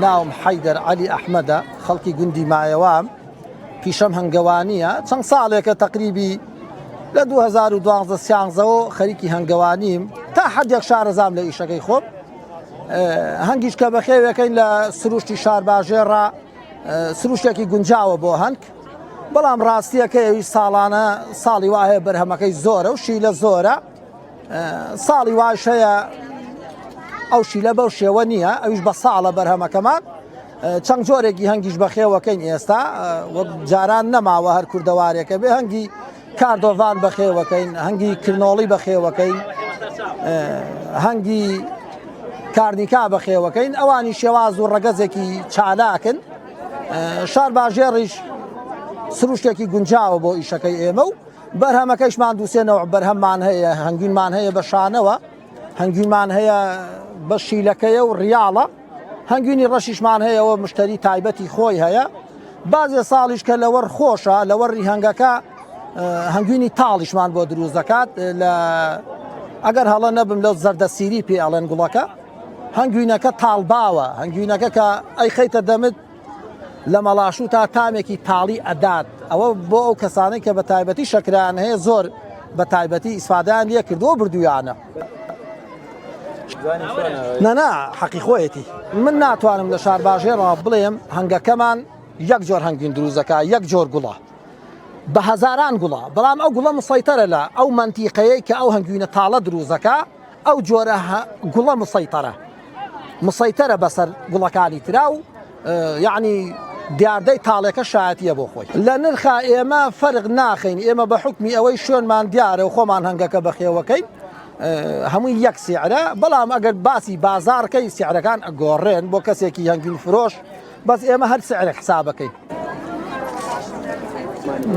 ناوم حيدر علي أحمد خلقي جندي معيوام في شم هنجوانية چند سالك تقريبي ل 2012 خريكي هنجوانيم تا حد يك شهر زام لإيشكي خوب هنگیش که بخیه کن لسروشتی شهر باجرا سروشتی کی گنجاو بو هنگ بلام راستیه که سالانه سالی واه برهم کی زوره و شیله زوره سالی واشه او شیله بو شیوانیه اوش بساله برهم کمان چند جوره کی هنگیش بخیه کن استا و جاران نما و هر کردواری که به هنگی کاردوان بخیه کن هنگی کرنولی بخیه کن هنگی کارنیکا بەخێوەکەین ئەوانی شێواز و ڕەگەزێکی چالاکن شار باژێڕیش سروشتێکی گونجاوە بۆ ئیشەکەی ئێمە و بەرهەمەکەیشمان دووسێنەوە بەرهەممان هەیە هەنگوینمان هەیە بە شانەوە هەنگوینمان هەیە بە شیلەکەیە و ڕیاڵە هەنگوینی ڕەشیشمان هەیەەوە مشتری تایبەتی خۆی هەیە بازێ ساڵیش کە لەوەڕ خۆشە لەوەڕی هەنگەکە هەنگوینی تاڵیشمان بۆ دروست دەکات لە ئەگەر هەڵە نەبم لەو زەردەسیری پێ ئەڵێن گوڵەکە هەنگوینەکە تاڵباوە هەنگوینەکە کە ئەی خەیتە دەمت لە مەڵاشوو تا تامێکی تاڵی ئەدات ئەوە بۆ ئەو کەسانەی کە بە تایبەتی شەکران هەیە زۆر بە تایبەتی ئیسفادەیان لێ کردووە بردویانە نەنا حەقی خۆیەتی من ناتوانم لە شار باژێڕەوە بڵێم هەنگەکەمان یەک جۆر هەنگوین دروست دەکات یەک جۆر گوڵە بە هەزاران گوڵە بەڵام ئەو گوڵە مسەیتەرە لە ئەو مەنتیقەیەی کە ئەو هەنگوینە تاڵە دروست دەکات ئەو جۆرە گوڵە مسەیتەرە بەسەر گوڵەکانی ترا و یعنی دیاردەی تاڵێکە شایەتیە بۆ خۆی لە نرخا ئێمە فەرق ناخین ئێمە بە حکمی ئەوەی شوێنمان دیارە و خۆمان هەنگەکە بەخێوەکەی هەمووی یەک سیعرە بەڵام ئەگەر باسی بازارکەی سیعرەکان ئەگۆڕێن بۆ کەسێکی هەنگوین فرۆش بەس ئێمە هەر سیعرە حسابەکەی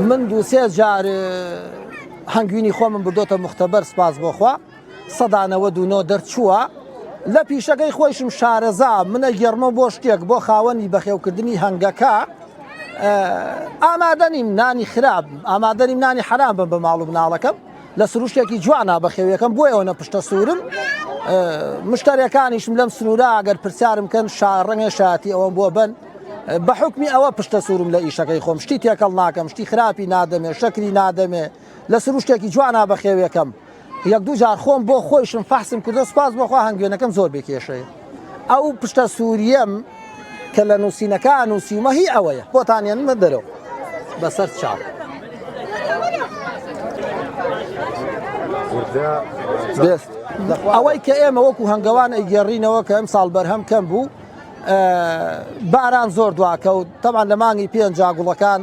من دوو سێ جار هەنگوینی خۆمم بردۆتە مختبەر سپاس بۆخوا ١٩ دەرچووە لە پیشەکەی خۆشم شارەزا منە گەڕمە بۆ شتێک بۆ خاوەنی بەخێوکردنی هەنگەکە ئامادەنیم نانی خراپ ئامادەنیم نانی حرام بم بە ماڵ و مناڵەکەم لە سروشتێکی جوانە بەخێویەکەم بۆ ئەوەنە پشتە سوورم مشتەرەکانیشم لەم سنوورە ئەگەر پرسیارم کەن ڕەنگە شاتی ئەوەم بۆ بن بە حکمی ئەوە پشتە سوورم لە ئیشەکەی خۆم شتی تێکەڵ ناکەم شتی خراپی نادەمێ شەکری نادەمێ لە سروشتێکی جوانە بەخێویەکەم یەک دوو جار خۆم بۆ خۆشم فەحسم کردو سپاس بۆخوا هەنگوێنەکەم زۆر بێکێشەیە ئەو پشتە سووریەم کە لە نووسینەکە نووسیمە هی ئەوەیە بۆتانیانمە دەرەوە بەسەر چاو ئەوەی کە ئێمە وەکو هەنگەوان ئەیگەڕینەوە کە ئەم ساڵ بەرهەم کەم بوو باران زۆر دواکەوت تەمان لە مانگی پێنجا گوڵەکان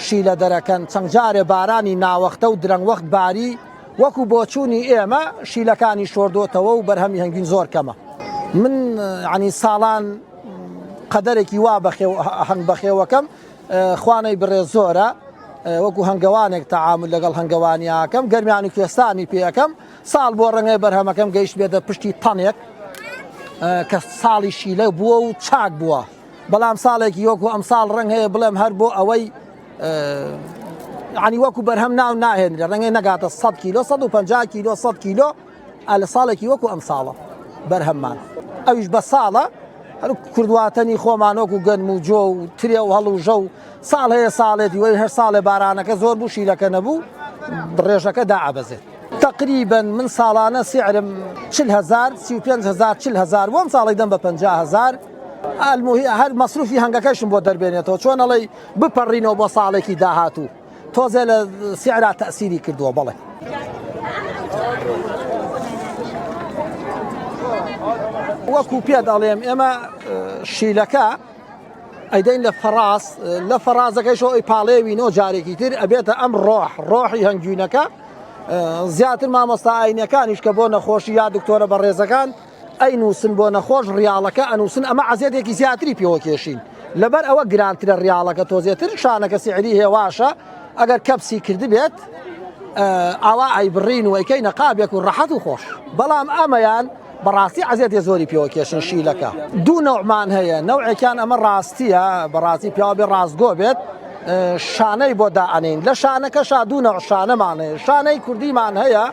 شیلە دەرەکەن چەند جارێ بارانی ناوەختە و درەنگ وەخت باری وەکو بۆچوونی ئێمە شیلەکانی شۆردۆتەوە و بەرهەمی هەنگوین زۆر کەمە من عنی ساڵان قەدەرێکی وا هەنگ بەخێوەکەم خوانەی بڕێ زۆرە وەکو هەنگەوانێک تەعامل لەگەڵ هەنگەوانیاکەم گەرمیانی کوێستانی پێەکەم ساڵ بۆ ڕەنگەی بەرهەمەکەم گەیشت بێتە پشتی تەنێک کە ساڵی شیلە بووە و چاک بووە بەڵام ساڵێکی وەکو ئەم ساڵ ڕەنگ هەیە بڵێم هەر بۆ ئەوەی عنی وەکو بەرهەم ناو ناهێنرە ڕەنگەی نەگاتە 100 کیلۆ 150 کیلۆ 100 کیلۆ لە ساڵێکی وەکو ئەم ساڵە بەرهەممان ئەویش بە ساڵە هەر کوردواتەنی خۆمان وەکو گەنم و جۆ و ترێ و هەڵ و ژە و ساڵ هەیە ساڵێتی وەی هەر ساڵێ بارانەکە زۆر بوو شیلەکە نەبوو ڕێژەکە داعەبەزێت تقریبا من ساڵانە سیعرم 40,000 35,000 40,000 وەم ساڵی دەم بە 50,000 هەر مەسروفی هەنگەکەشم بۆ دەربێنێتەوە چۆن ئەڵێ بپەڕینەوە بۆ ساڵێکی داهاتوو تۆزێ لە سیعرا تەئسیری کردووە بەڵێ وەکو پێ دەڵێم ئێمە شیلەکە ئەیدەین لە فەرازەکەیشەوە ئەی پاڵێوینەوە جارێکی تر ئەبێتە ئەم ڕۆحی هەنگوینەکە زیاتر مامۆستا ئاینەکانیش کە بۆ نەخۆشی یا دکتۆرە بەڕێزەکان ئەی نووسن بۆ نەخۆش ڕیاڵەکە ئەنووسن ئەمە عەزیەتێکی زیاتری پێوە کێشین لەبەر ئەوە گرانترە ڕیاڵەکە تۆزێتر شانەکە سیعری هێواشە ئەگەر کەپسی کرد بێت ئاوا ئەیبڕین و ئەیکەی نەقابێک و ڕەحەت و خۆش بەڵام ئەمەیان بەڕاستی عزیێتی زۆری پێوە کێشن شیلەکە دوو نەوعمان هەیە نەوعێکیان ئەمە ڕاستیە بەڕاستی پیاوە بێ ڕاستگۆ بێت شانەی بۆ دائەنین لە شانەکەشا دوو نەوع شانەمان هەیە شانەی کوردیمان هەیە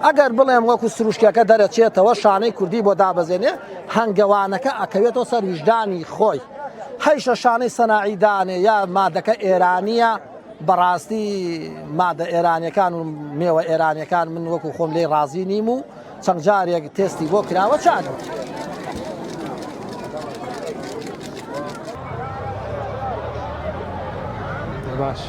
ئەگەر بڵێم وەکو سروشکەکە دەرەچێتەوە شانەی کوردی بۆ دابەزێنێ هەنگەوانەکە ئەکەوێتەوە سەر ویژدانی خۆی هەیشە شانەی سەناعیدانێ یا مادەکە ئێرانیە بەڕاستی مادە ئێرانیەکان و مێوە ئێرانیەکان من وەکو خۆم لێی ڕازی نیم و چەند جارێک تێستی بۆ کراوە چاک باش